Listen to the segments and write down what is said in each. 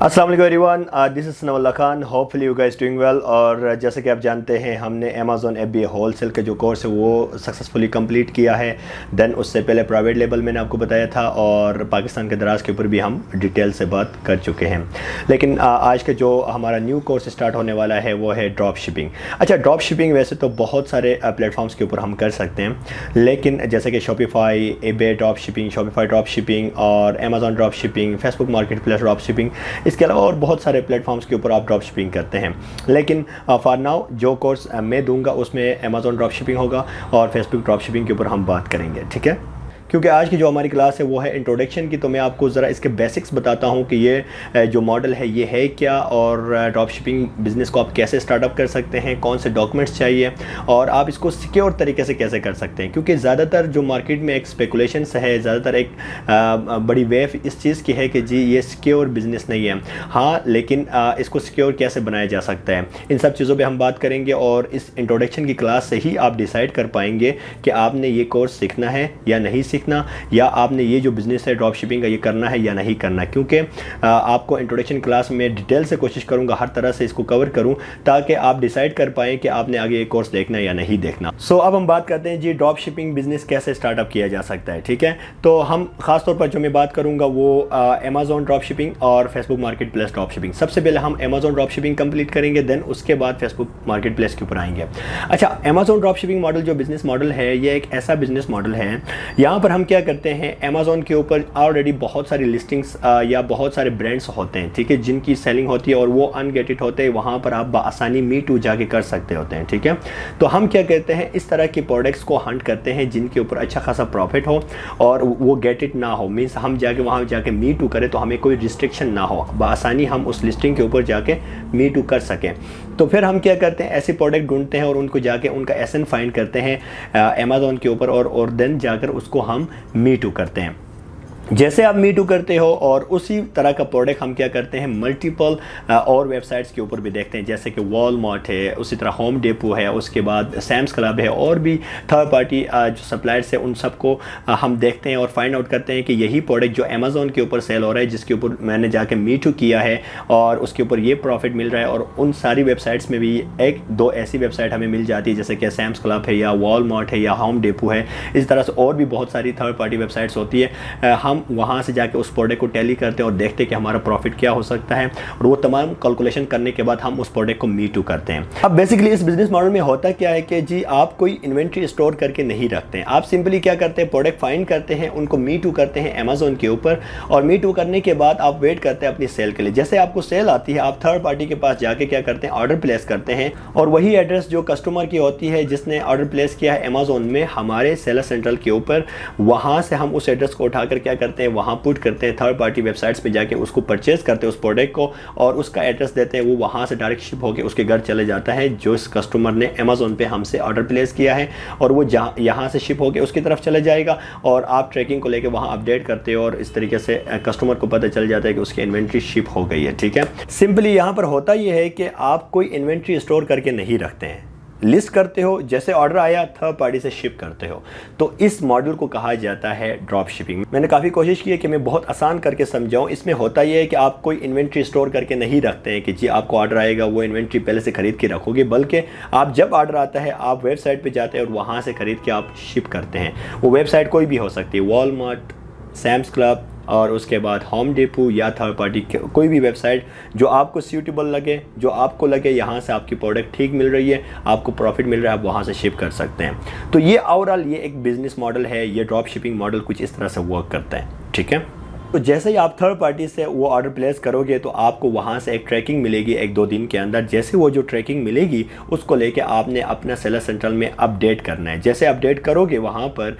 अस्सलाम वालेकुम everyone, this is Sanaullah Khan. Hopefully you guys doing well. और जैसे कि आप जानते हैं, हमने अमेज़ॉन FBA होलसेल का जो कोर्स है वो सक्सेसफुली कंप्लीट किया है। देन उससे पहले प्राइवेट लेवल मैंने आपको बताया था, और पाकिस्तान के दराज के ऊपर भी हम डिटेल से बात कर चुके हैं। लेकिन आज का जो हमारा न्यू कोर्स स्टार्ट होने वाला है वो है ड्रॉप शिपिंग। अच्छा, ड्रॉप शिपिंग वैसे तो बहुत सारे प्लेटफॉर्म्स के ऊपर हम कर सकते हैं, लेकिन जैसे कि Shopify, eBay drop shipping, Shopify drop shipping और Amazon drop shipping, Facebook market place drop shipping, इसके अलावा और बहुत सारे प्लेटफॉर्म्स के ऊपर आप ड्रॉप शिपिंग करते हैं। लेकिन फॉर नाउ जो कोर्स मैं दूंगा उसमें अमेज़ॉन ड्रॉप शिपिंग होगा और फेसबुक ड्रॉप शिपिंग के ऊपर हम बात करेंगे, ठीक है। क्योंकि आज की जो हमारी क्लास है वो है इंट्रोडक्शन की, तो मैं आपको ज़रा इसके बेसिक्स बताता हूँ कि ये जो मॉडल है ये है क्या, और ड्रॉप शिपिंग बिज़नेस को आप कैसे स्टार्टअप कर सकते हैं, कौन से डॉक्यूमेंट्स चाहिए, और आप इसको सिक्योर तरीके से कैसे कर सकते हैं। क्योंकि ज़्यादातर जो मार्केट में एक स्पेकुलेशंस है, ज़्यादातर एक बड़ी वेव इस चीज़ की है कि जी ये सिक्योर बिज़नेस नहीं है। हाँ, लेकिन इसको सिक्योर कैसे बनाया जा सकता है, इन सब चीज़ों पर हम बात करेंगे। और इस इंट्रोडक्शन की क्लास से ही आप डिसाइड कर पाएंगे कि आपने ये कोर्स सीखना है या नहीं सीखना, या आपने ये जो बिज़नेस है ड्रॉप शिपिंग का ये करना है या नहीं करना। क्योंकि आपको इंट्रोडक्शन क्लास में डिटेल से कोशिश करूंगा हर तरह से इसको कवर करूं, ताकि आप डिसाइड कर पाएँ कि आपने आगे ये कोर्स देखना है या नहीं देखना। सो अब हम बात करते हैं जी ड्रॉप शिपिंग बिज़नेस कैसे स्टार्टअप किया जा सकता है, ठीक है। तो हम ख़ास तौर पर जो मैं बात करूँगा वो अमेज़ॉन ड्रॉप शिपिंग और Facebook market place drop shipping. सबसे पहले हम अमेज़ॉन ड्रॉप शिपिंग कंप्लीट करेंगे, देन उसके बाद फेसबुक मार्केट प्लेस के ऊपर आएंगे। अच्छा, अमेज़ॉन ड्रॉप शिपिंग मॉडल जो बिज़नेस मॉडल है ये एक ऐसा बिज़नेस मॉडल है, यहाँ पर हम क्या करते हैं, अमेज़ॉन के ऊपर ऑलरेडी बहुत सारी लिस्टिंग्स या बहुत सारे ब्रांड्स होते हैं, ठीक है, जिनकी सेलिंग होती है और वो अनगेटेड होते हैं। वहाँ पर आप बआसानी मी टू जाके कर सकते होते हैं, ठीक है। तो हम क्या करते हैं, इस तरह के प्रोडक्ट्स को हंट करते हैं जिनके ऊपर अच्छा खासा प्रॉफिट हो और वो गेटेड ना हो। मीन्स हम जाके वहाँ जाके मी टू करें तो हमें कोई रिस्ट्रिक्शन ना हो, बआसानी हम उस लिस्टिंग के ऊपर जाके मी टू कर सकें। तो फिर हम क्या करते हैं, ऐसे प्रोडक्ट ढूंढते हैं और उनको जाके उनका एसएन फाइंड करते हैं अमेज़ॉन के ऊपर, और देन जाकर उसको हम मी टू करते हैं। जैसे आप मी टू करते हो और उसी तरह का प्रोडक्ट हम क्या करते हैं, मल्टीपल और वेबसाइट्स के ऊपर भी देखते हैं, जैसे कि वॉलमार्ट है, उसी तरह होम डेपो है, उसके बाद सैम्स क्लब है, और भी थर्ड पार्टी जो सप्लायर्स है उन सबको हम देखते हैं और फाइंड आउट करते हैं कि यही प्रोडक्ट जो अमेज़ॉन के ऊपर सेल हो रहा है, जिसके ऊपर मैंने जाके मी टू किया है और उसके ऊपर ये प्रॉफिट मिल रहा है। और उन सारी वेबसाइट्स में भी एक दो ऐसी वेबसाइट हमें मिल जाती है जैसे कि सैम्स क्लब है या वॉलमार्ट है या होम डेपो है। इस तरह से और भी बहुत सारी थर्ड पार्टी वेबसाइट्स होती है। हम वहाँ से जाके उस प्रोडक्ट को टैली करते हैं और देखते हैं कि हमारा प्रॉफिट क्या हो सकता है, और वो तमाम कैलकुलेशन करने के बाद हम उस प्रोडक्ट को मी टू करते हैं। अब बेसिकली इस बिजनेस मॉडल में होता क्या है कि जी आप कोई इन्वेंट्री स्टोर करके नहीं रखते हैं, आप सिंपली क्या करते हैं, प्रोडक्ट फाइंड करते हैं, उनको मी टू करते हैं अमेज़ॉन के ऊपर, और मी टू करने के बाद आप वेट करते हैं अपनी सेल के लिए। जैसे आपको सेल आती है, आप थर्ड पार्टी के पास जाके क्या करते हैं, ऑर्डर प्लेस करते हैं, और वही एड्रेस जो कस्टमर की होती है जिसने ऑर्डर प्लेस किया है अमेज़ॉन में हमारे सेलर सेंट्रल के ऊपर, वहाँ से हम उस एड्रेस को उठाकर क्या करते हैं, वहाँ पुट करते हैं थर्ड पार्टी वेबसाइट्स पे जाके उसको परचेज करते हैं उस प्रोडक्ट को, और उसका एड्रेस देते हैं, वो वहाँ से डायरेक्ट शिप होकर उसके घर चले जाता है जो इस कस्टमर ने अमेज़ॉन पे हमसे ऑर्डर प्लेस किया है, और वो यहाँ से शिप होकर उसकी तरफ चले जाएगा, और आप ट्रैकिंग को लेकर वहाँ अपडेट करते हो, और इस तरीके से कस्टमर को पता चल जाता है कि उसकी इन्वेंट्री शिप हो गई है, ठीक है। सिंपली यहाँ पर होता ये है कि आप कोई इन्वेंट्री स्टोर करके नहीं रखते हैं, लिस्ट करते हो, जैसे ऑर्डर आया थर्ड पार्टी से शिप करते हो। तो इस मॉडल को कहा जाता है ड्रॉप शिपिंग। मैंने काफ़ी कोशिश की है कि मैं बहुत आसान करके समझाऊं। इसमें होता यह है कि आप कोई इन्वेंट्री स्टोर करके नहीं रखते हैं कि जी आपको ऑर्डर आएगा वो इन्वेंट्री पहले से खरीद के रखोगे, बल्कि आप जब ऑर्डर आता है आप वेबसाइट पर जाते हैं और वहाँ से खरीद के आप शिप करते हैं। वो वेबसाइट कोई भी हो सकती है, वॉलमार्ट, सैम्स क्लब, और उसके बाद होम डेपो या थर्ड पार्टी कोई भी वेबसाइट जो आपको सूटेबल लगे, जो आपको लगे यहाँ से आपकी प्रोडक्ट ठीक मिल रही है, आपको प्रॉफिट मिल रहा है, आप वहाँ से शिप कर सकते हैं। तो ये ओवरऑल ये एक बिजनेस मॉडल है, ये ड्रॉप शिपिंग मॉडल कुछ इस तरह से वर्क करता है, ठीक है। तो जैसे ही आप थर्ड पार्टी से वो ऑर्डर प्लेस करोगे तो आपको वहाँ से एक ट्रैकिंग मिलेगी 1-2 दिन के अंदर। जैसे वो जो ट्रैकिंग मिलेगी उसको लेके आपने अपना सेलर सेंट्रल में अपडेट करना है। जैसे अपडेट करोगे वहाँ पर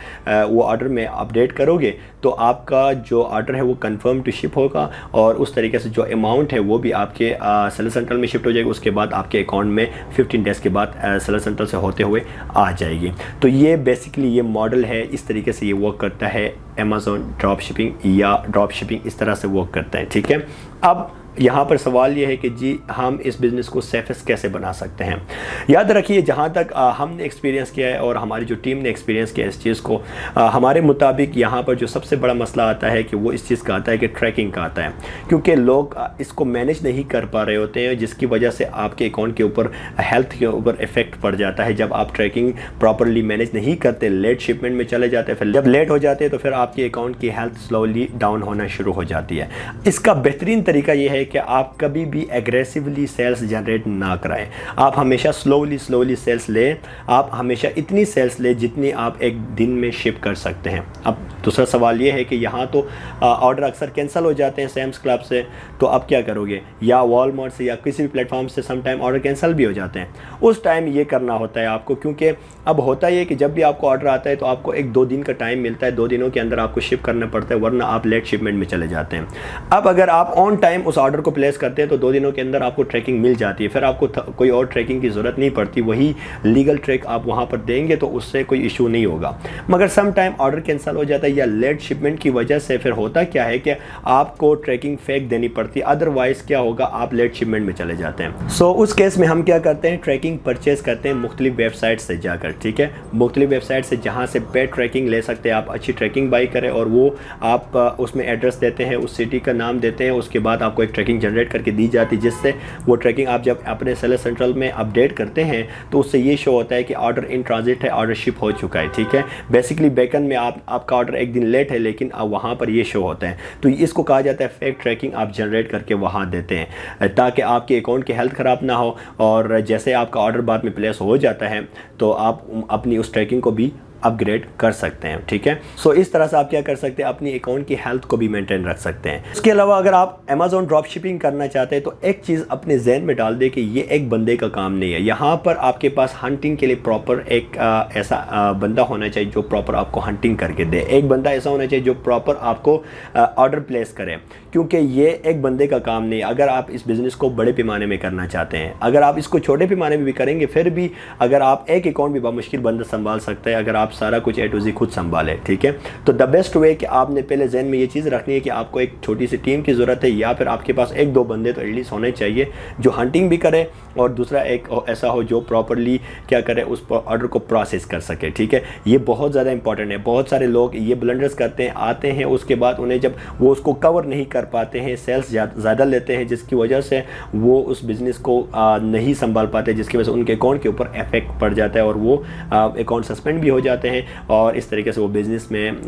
वो ऑर्डर में अपडेट करोगे तो आपका जो ऑर्डर है वो कंफर्म टू शिप होगा, और उस तरीके से जो अमाउंट है वो भी आपके सेलर सेंट्रल में शिफ्ट हो जाएगी। उसके बाद आपके अकाउंट में 15 डेज़ के बाद सेलर सेंट्रल से होते हुए आ जाएगी। तो ये बेसिकली ये मॉडल है, इस तरीके से ये वर्क करता है अमेज़ॉन ड्रॉप शिपिंग, या ड्रॉप शिपिंग इस तरह से वर्क करता है, ठीक है। अब यहाँ पर सवाल ये है कि जी हम इस बिज़नेस को सेफेस्ट कैसे बना सकते हैं। याद रखिए, जहाँ तक हमने एक्सपीरियंस किया है और हमारी जो टीम ने एक्सपीरियंस किया इस चीज़ को, हमारे मुताबिक यहाँ पर जो सबसे बड़ा मसला आता है कि वो इस चीज़ का आता है कि ट्रैकिंग का आता है, क्योंकि लोग इसको मैनेज नहीं कर पा रहे होते हैं, जिसकी वजह से आपके अकाउंट के ऊपर, हेल्थ के ऊपर इफेक्ट पड़ जाता है। जब आप ट्रैकिंग प्रॉपरली मैनेज नहीं करते, लेट शिपमेंट में चले जाते हैं, फिर जब लेट हो जाते हैं तो फिर आपके अकाउंट की हेल्थ स्लोली डाउन होना शुरू हो जाती है। इसका बेहतरीन तरीका ये है कि आप कभी भी एग्रेसिवली सेल्स जनरेट ना कराएं। आप हमेशा स्लोली सेल्स लें। आप हमेशा इतनी सेल्स लें जितनी आप एक दिन में शिप कर सकते हैं। अब दूसरा सवाल ये है कि यहाँ तो ऑर्डर अक्सर कैंसिल हो जाते हैं सैम्स क्लब से, तो अब क्या करोगे, या वॉलमार्ट से या किसी भी प्लेटफॉर्म से सम टाइम ऑर्डर कैंसिल भी हो जाते हैं। उस टाइम ये करना होता है आपको, क्योंकि अब होता ही है कि जब भी आपको ऑर्डर आता है तो आपको 1-2 दिन का टाइम मिलता है, 2 दिनों के अंदर आपको शिप करना पड़ता है, वरना आप लेट शिपमेंट में चले जाते हैं। अब अगर आप ऑन टाइम उस ऑर्डर को प्लेस करते हैं तो 2 दिनों के अंदर आपको ट्रैकिंग मिल जाती है, फिर आपको कोई और ट्रैकिंग की ज़रूरत नहीं पड़ती, वही लीगल ट्रैक आप वहाँ पर देंगे तो उससे कोई इशू नहीं होगा। मगर सम टाइम ऑर्डर कैंसिल हो जाता है या लेट शिपमेंट की वजह से फिर होता क्या है कि आपको ट्रैकिंग फेक देनी पड़ती है, अदरवाइज़ क्या होगा, आप लेट शिपमेंट में चले जाते हैं। सो उस केस में हम क्या करते हैं, ट्रैकिंग परचेज करते हैं मुख्तलिफ वेबसाइट से जाकर, ठीक है, मुख्तलिफ वेबसाइट से जहाँ से पेड ट्रैकिंग ले सकते हैं आप, अच्छी ट्रैकिंग बाई करें और वो आप उसमें एड्रेस देते हैं, उस सिटी का नाम देते हैं, उसके बाद आपको एक ट्रैकिंग जनरेट करके दी जाती है, जिससे वो ट्रैकिंग आप जब अपने सेलर सेंट्रल में अपडेट करते हैं तो उससे ये शो होता है कि ऑर्डर इन ट्रांजिट है, ऑर्डर शिप हो चुका है, ठीक है। बेसिकली बैकएंड में आपका ऑर्डर 1 दिन लेट है, लेकिन अब वहाँ पर ये शो होता है, तो इसको कहा जाता है फेक ट्रैकिंग आप जनरेट करके वहाँ देते हैं, ताकि आपके अकाउंट की हेल्थ ख़राब ना हो, और जैसे आपका ऑर्डर बाद में प्लेस हो जाता है तो आप अपनी उस ट्रैकिंग को भी अपग्रेड कर सकते हैं, ठीक है। सो इस तरह से आप क्या कर सकते हैं, अपनी अकाउंट की हेल्थ को भी मेंटेन रख सकते हैं। इसके अलावा अगर आप अमेज़ॉन ड्रॉप शिपिंग करना चाहते हैं तो एक चीज़ अपने जहन में डाल दे कि ये एक बंदे का काम नहीं है। यहाँ पर आपके पास हंटिंग के लिए प्रॉपर एक ऐसा बंदा होना चाहिए जो प्रॉपर आपको हंटिंग करके दे। एक बंदा ऐसा होना चाहिए जो प्रॉपर आपको ऑर्डर प्लेस करे, क्योंकि ये एक बंदे का काम नहीं है। अगर आप इस बिज़नेस को बड़े पैमाने में करना चाहते हैं, अगर आप इसको छोटे पैमाने में भी करेंगे, फिर भी अगर आप एक अकाउंट भी बामुश्किल बंदा संभाल सकते हैं, अगर आप सारा कुछ A to Z खुद संभाले, ठीक है। तो द बेस्ट वे कि आपने पहले जहन में ये चीज़ रखनी है कि आपको एक छोटी सी टीम की ज़रूरत है, या फिर आपके पास 1-2 बंदे तो एटलीस्ट होने चाहिए जो हंटिंग भी करे, और दूसरा एक ऐसा हो जो प्रॉपरली क्या करे, उस ऑर्डर को प्रोसेस कर सके, ठीक है। ये बहुत ज़्यादा इंपॉर्टेंट है। बहुत सारे लोग ये ब्लंडर्स करते हैं, आते हैं, उसके बाद उन्हें जब वो उसको कवर नहीं कर पाते हैं, सेल्स ज़्यादा लेते हैं, जिसकी वजह से वो उस बिज़नेस को नहीं संभाल पाते, जिसकी वजह से उनके अकाउंट के ऊपर इफेक्ट पड़ जाता है और वो अकाउंट सस्पेंड भी हो जाते हैं, और इस तरीके से वो बिज़नेस में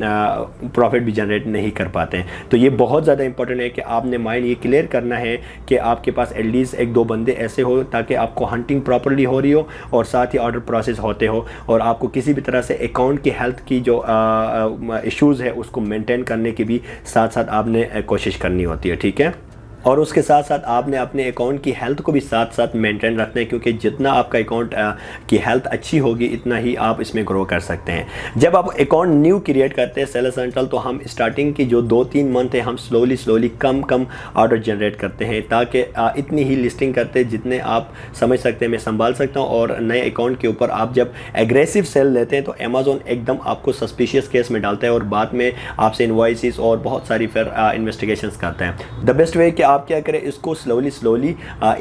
प्रॉफिट भी जनरेट नहीं कर पाते हैं। तो ये बहुत ज़्यादा इंपॉर्टेंट है कि आपने माइंड ये क्लियर करना है कि आपके पास एटलीस्ट 1-2 बंदे ऐसे हो ताकि आपको हंटिंग प्रॉपरली हो रही हो और साथ ही ऑर्डर प्रोसेस होते हो, और आपको किसी भी तरह से अकाउंट की हेल्थ की जो इश्यूज़ है उसको मेंटेन करने की भी साथ साथ आपने कोशिश करनी होती है, ठीक है। और उसके साथ साथ आपने अपने अकाउंट की हेल्थ को भी साथ साथ मेंटेन रखना है, क्योंकि जितना आपका अकाउंट की हेल्थ अच्छी होगी इतना ही आप इसमें ग्रो कर सकते हैं। जब आप अकाउंट न्यू क्रिएट करते हैं सेलर सेंट्रल, तो हम स्टार्टिंग की जो 2-3 मंथ है हम स्लोली कम ऑर्डर जनरेट करते हैं, ताकि इतनी ही लिस्टिंग करते हैं जितने आप समझ सकते हैं, मैं संभाल सकता हूँ। और नए अकाउंट के ऊपर आप जब एग्रेसिव सेल लेते हैं तो अमेज़ॉन एकदम आपको सस्पिशियस केस में डालता है और बाद में आपसे इनवॉइसेस और बहुत सारी फिर इन्वेस्टिगेशंस करता है। द बेस्ट वे कि आप क्या करें, इसको स्लोली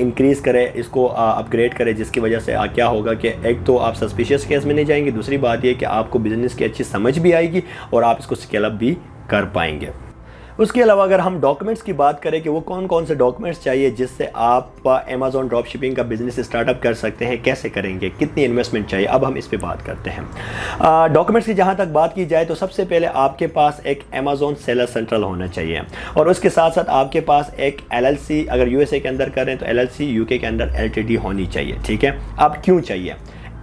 इंक्रीज़ करें, इसको अपग्रेड करें, जिसकी वजह से क्या होगा कि एक तो आप सस्पिशियस केस में नहीं जाएंगे, दूसरी बात ये कि आपको बिज़नेस की अच्छी समझ भी आएगी और आप इसको स्केल अप भी कर पाएंगे। उसके अलावा अगर हम डॉक्यूमेंट्स की बात करें कि वो कौन कौन से डॉक्यूमेंट्स चाहिए जिससे आप अमेज़ॉन ड्रॉप शिपिंग का बिज़नेस स्टार्टअप कर सकते हैं, कैसे करेंगे, कितनी इन्वेस्टमेंट चाहिए, अब हम इस पे बात करते हैं। डॉक्यूमेंट्स की जहाँ तक बात की जाए तो सबसे पहले आपके पास एक अमेज़ॉन सेलर सेंट्रल होना चाहिए, और उसके साथ साथ आपके पास एक LLC, अगर USA के अंदर करें तो LLC, UK के अंदर LTD होनी चाहिए, ठीक है। अब क्यों चाहिए,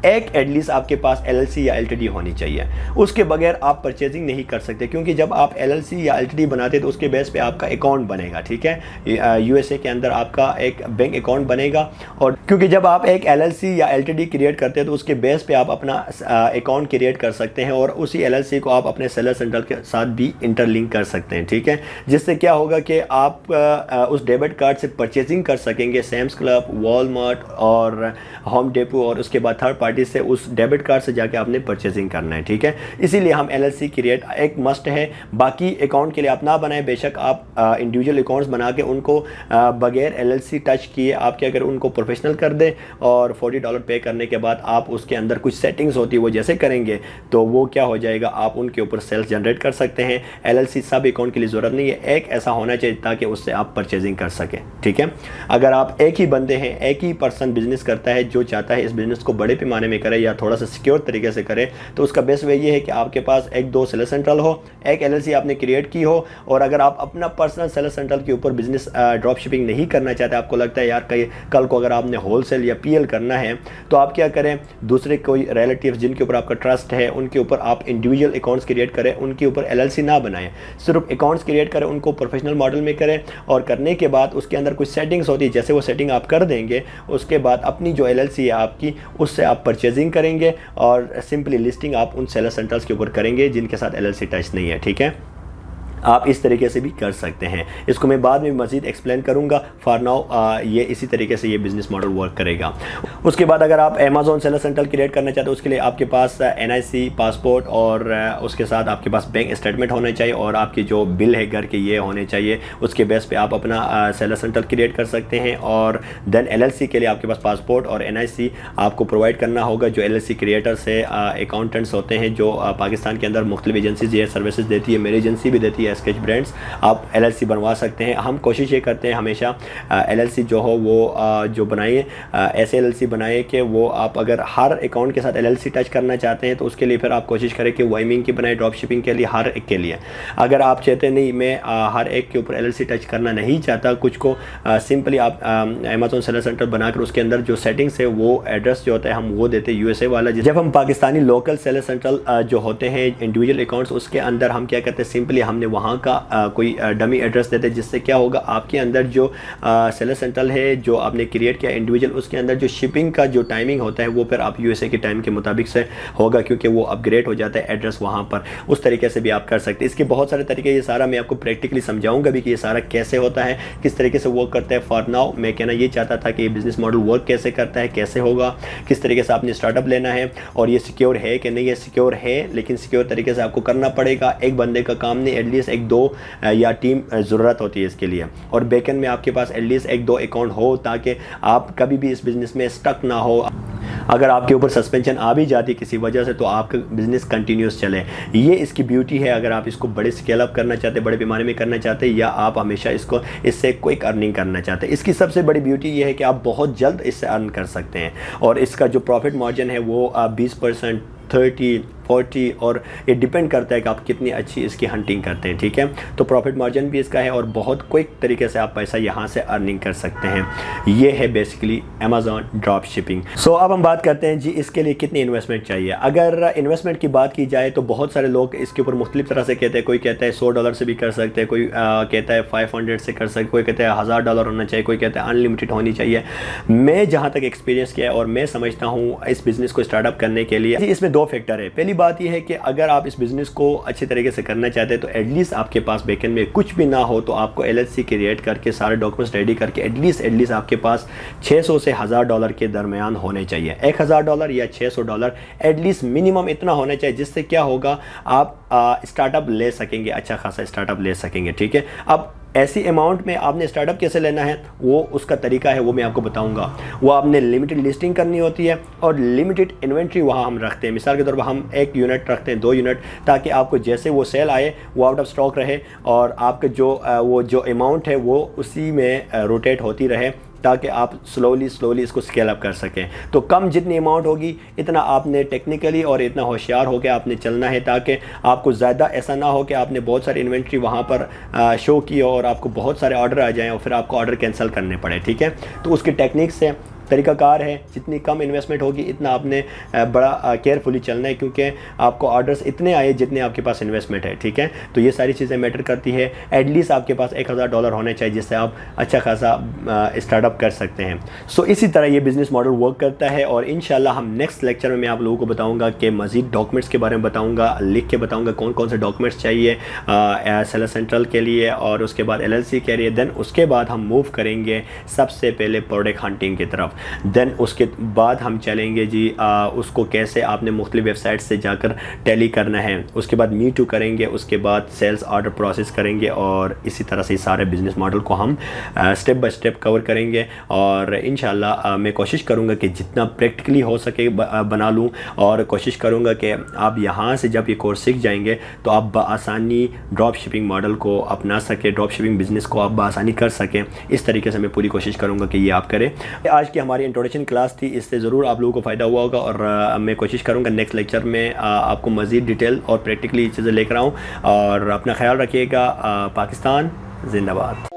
एक एटलीस्ट आपके पास LLC या LTD होनी चाहिए, उसके बगैर आप परचेजिंग नहीं कर सकते, क्योंकि जब आप LLC या LTD बनाते तो उसके बेस पे आपका अकाउंट बनेगा, ठीक है। USA के अंदर आपका एक बैंक अकाउंट बनेगा, और क्योंकि जब आप एक LLC या LTD क्रिएट करते हैं तो उसके बेस पे आप अपना अकाउंट क्रिएट कर सकते हैं, और उसी LLC को आप अपने सेलर सेंट्रल के साथ भी इंटरलिंक कर सकते हैं, ठीक है। जिससे क्या होगा कि आप उस डेबिट कार्ड से परचेजिंग कर सकेंगे सैम्स क्लब, वॉलमार्ट और होम डेपो, और उसके बाद थर्ड पार्टी से उस डेबिट कार्ड से जाके आपने परचेजिंग करना है, ठीक है। इसीलिए हम LLC क्रिएट एक मस्ट है। बाकी अकाउंट के लिए आप ना बनाएं, बेशक आप इंडिविजुअल अकाउंट्स बना के उनको बगैर LLC टच किए आपके अगर उनको प्रोफेशनल कर दें और $40 पे करने के बाद आप उसके अंदर कुछ सेटिंग्स होती है वो जैसे करेंगे तो वो क्या हो जाएगा, आप उनके ऊपर सेल्स जनरेट कर सकते हैं। LLC सब अकाउंट के लिए ज़रूरत नहीं है, एक ऐसा होना चाहिए ताकि उससे आप परचेजिंग कर सकें, ठीक है। अगर आप एक ही बंदे हैं, एक ही पर्सन बिजनेस करता है जो चाहता है इस बिज़नेस को बड़े पैमाने में करे या थोड़ा सा सिक्योर तरीके से करे, तो उसका बेस्ट वे ये है कि आपके पास एक दो सेलर सेंट्रल हो, एक LLC आपने क्रिएट की हो। और अगर आप अपना पर्सनल सेलर सेंट्रल के ऊपर बिजनेस ड्रॉप शिपिंग नहीं करना चाहते, आपको लगता है यार कल को अगर आपने होलसेल या PL करना है तो आप क्या करें, दूसरे कोई रिलेटिव्स जिनके ऊपर आपका ट्रस्ट है उनके ऊपर आप इंडिविजुअल अकाउंट्स क्रिएट करें, उनके ऊपर LLC ना बनाएं, सिर्फ अकाउंट्स क्रिएट करें, उनको प्रोफेशनल मॉडल में करें। और करने के बाद उसके अंदर कुछ सेटिंग्स होती है, जैसे वो सेटिंग आप कर देंगे उसके बाद अपनी जो LLC है आपकी उससे आप परचेजिंग करेंगे और सिंपली लिस्टिंग आप उन सेलर सेंटर्स के ऊपर करेंगे जिनके साथ LLC टच नहीं है, ठीक है। आप इस तरीके से भी कर सकते हैं, इसको मैं बाद में मज़ीद एक्सप्लेन करूंगा। फॉर नाउ ये इसी तरीके से ये बिज़नेस मॉडल वर्क करेगा। उसके बाद अगर आप अमेज़ॉन सेलर सेंट्रल क्रिएट करना चाहते हो उसके लिए आपके पास NIC पासपोर्ट और उसके साथ आपके पास बैंक स्टेटमेंट होना चाहिए और आपके जो बिल है घर के ये होने चाहिए। उसके बेस पे आप अपना सेलर सेंट्रल क्रिएट कर सकते हैं। और देन LLC के लिए आपके पास पासपोर्ट और NIC आपको प्रोवाइड करना होगा। जो LLC क्रिएटर्स है अकाउंटेंट्स होते हैं जो पाकिस्तान के अंदर मुख्तलिफ एजेंसीज ये सर्विसेज देती है, मेरी एजेंसी भी देती है स्केच ब्रांड्स, आप LLC बनवा सकते हैं। हम कोशिश ये करते हैं हमेशा LLC जो हो वो जो बनाइए ऐसे LLC बनाइए कि वो आप अगर हर अकाउंट के साथ LLC टच करना चाहते हैं तो उसके लिए फिर आप कोशिश करें कि वाइमिंग की बनाए, ड्रॉप शिपिंग के लिए हर एक के लिए। अगर आप चाहते नहीं मैं हर एक के ऊपर LLC टच करना नहीं चाहता, कुछ को सिंपली आप अमेज़ॉन सेलर सेंटर बनाकर उसके अंदर जो सेटिंग्स है वो एड्रेस जो होता है हम वो देते हैं USA वाला। जब हम पाकिस्तानी लोकल सेलर सेंट्रल जो होते हैं इंडिविजुअल अकाउंट्स उसके अंदर हम क्या करते हैं, सिंपली हमने वहाँ का कोई डमी एड्रेस देते हैं, जिससे क्या होगा आपके अंदर जो सेलर सेंट्रल है जो आपने क्रिएट किया इंडिविजुअल उसके अंदर जो शिपिंग का जो टाइमिंग होता है वो फिर आप USA के टाइम के मुताबिक से होगा क्योंकि वो अपग्रेड हो जाता है एड्रेस वहाँ पर। उस तरीके से भी आप कर सकते हैं। इसके बहुत सारे तरीके, ये सारा मैं आपको प्रैक्टिकली समझाऊंगा भी कि ये सारा कैसे होता है, किस तरीके से वर्क करता है। फॉर नाउ मैं कहना ये चाहता था कि ये बिजनेस मॉडल वर्क कैसे करता है, कैसे होगा, किस तरीके से आपने स्टार्टअप लेना है और ये सिक्योर है कि नहीं। ये सिक्योर है लेकिन सिक्योर तरीके से आपको करना पड़ेगा। एक बंदे का काम नहीं, एटलीस्ट एक दो या टीम ज़रूरत होती है इसके लिए। और बैकएंड में आपके पास एटलीस्ट एक दो अकाउंट हो ताकि आप कभी भी इस बिज़नेस में स्टक ना हो। अगर आपके ऊपर सस्पेंशन आ भी जाती है किसी वजह से तो आपका बिज़नेस कंटिन्यूस चले। ये इसकी ब्यूटी है। अगर आप इसको बड़े स्केल अप करना चाहते, बड़े पैमाने में करना चाहते या आप हमेशा इसको इससे क्विक अर्निंग करना चाहते, इसकी सबसे बड़ी ब्यूटी ये है कि आप बहुत जल्द इससे अर्न कर सकते हैं। और इसका जो प्रॉफिट मार्जिन है वो 20%, 30, 40 और ये डिपेंड करता है कि आप कितनी अच्छी इसकी हंटिंग करते हैं, ठीक है। तो प्रॉफिट मार्जिन भी इसका है और बहुत क्विक तरीके से आप पैसा यहाँ से अर्निंग कर सकते हैं। ये है बेसिकली अमेज़ॉन ड्रॉप शिपिंग। सो अब हम बात करते हैं जी इसके लिए कितनी इन्वेस्टमेंट चाहिए। अगर इन्वेस्टमेंट की बात की जाए तो बहुत सारे लोग इसके ऊपर मुख्तलिफ तरह से कहते हैं। कोई कहता है $100 से भी कर सकते हैं, कोई कहता है 500 से कर सकते, कोई कहता है $1000 होना चाहिए, कोई कहता है अनलिमिटेड होनी चाहिए। मैं जहाँ तक एक्सपीरियंस किया है और मैं समझता हूँ इस बिज़नेस को स्टार्टअप करने के लिए इसमें दो फैक्टर है। पहली बात यह है कि अगर आप इस बिज़नेस को अच्छे तरीके से करना चाहते हैं तो एटलीस्ट आपके पास बैकएंड में कुछ भी ना हो तो आपको LLC क्रिएट करके सारे डॉक्यूमेंट्स रेडी करके एटलीस्ट आपके पास $600 से $1000 के दरमियान होने चाहिए। $1000 या $600 एटलीस्ट मिनिमम इतना होना चाहिए जिससे क्या होगा आप स्टार्टअप ले सकेंगे, अच्छा खासा स्टार्टअप ले सकेंगे, ठीक है। अब ऐसी अमाउंट में आपने स्टार्टअप कैसे लेना है वो उसका तरीका है वो मैं आपको बताऊंगा। वो आपने लिमिटेड लिस्टिंग करनी होती है और लिमिटेड इन्वेंट्री वहाँ हम रखते हैं। मिसाल के तौर पर हम 1 यूनिट रखते हैं, 2 यूनिट, ताकि आपको जैसे वो सेल आए वो आउट ऑफ स्टॉक रहे और आपका जो अमाउंट है वो उसी में रोटेट होती रहे ताकि आप स्लोली इसको स्केल अप कर सकें। तो कम जितनी अमाउंट होगी इतना आपने टेक्निकली और इतना होशियार होकर आपने चलना है ताकि आपको ज़्यादा ऐसा ना हो कि आपने बहुत सारी इन्वेंट्री वहाँ पर शो की और आपको बहुत सारे ऑर्डर आ जाएं और फिर आपको ऑर्डर कैंसिल करने पड़े, ठीक है। तो उसकी टेक्निक से तरीकाकार है, जितनी कम इन्वेस्टमेंट होगी इतना आपने बड़ा केयरफुली चलना है क्योंकि आपको ऑर्डर्स इतने आए जितने आपके पास इन्वेस्टमेंट है, ठीक है। तो ये सारी चीज़ें मैटर करती है। एटलीस्ट आपके पास $1000 होने चाहिए जिससे आप अच्छा खासा स्टार्टअप कर सकते हैं। सो इसी तरह ये बिज़नेस मॉडल वर्क करता है और इंशाल्लाह हम नेक्स्ट लेक्चर में मैं आप लोगों को बताऊँगा कि मज़ीद डॉक्यूमेंट्स के बारे में बताऊँगा, लिख के बताऊँगा कौन कौन से डॉक्यूमेंट्स चाहिए सेलर सेंट्रल के लिए और उसके बाद LLC के लिए। देन उसके बाद हम मूव करेंगे सबसे पहले प्रोडक्ट हंटिंग की तरफ। देन उसके बाद हम चलेंगे जी उसको कैसे आपने मुख्तलिफ वेबसाइट से जाकर टैली करना है, उसके बाद मी टू करेंगे, उसके बाद सेल्स ऑर्डर प्रोसेस करेंगे और इसी तरह से सारे बिज़नेस मॉडल को हम स्टेप बाय स्टेप कवर करेंगे। और इंशाल्लाह मैं कोशिश करूँगा कि जितना प्रैक्टिकली हो सके बना लूँ, और कोशिश करूँगा कि आप यहाँ से जब ये कोर्स सीख जाएंगे तो आप बआसानी ड्रॉप शिपिंग मॉडल को अपना सकें, ड्रॉप शिपिंग बिज़नेस को आप बआसानी कर सकें। इस तरीके से मैं पूरी कोशिश करूँगा कि ये आप करें। आज की हमारी इंट्रोडक्शन क्लास थी, इससे ज़रूर आप लोगों को फ़ायदा हुआ होगा, और मैं कोशिश करूँगा नेक्स्ट लेक्चर में आपको मज़ीद डिटेल और प्रैक्टिकली चीज़ें लेकर आऊँ। और अपना ख्याल रखिएगा। पाकिस्तान जिंदाबाद।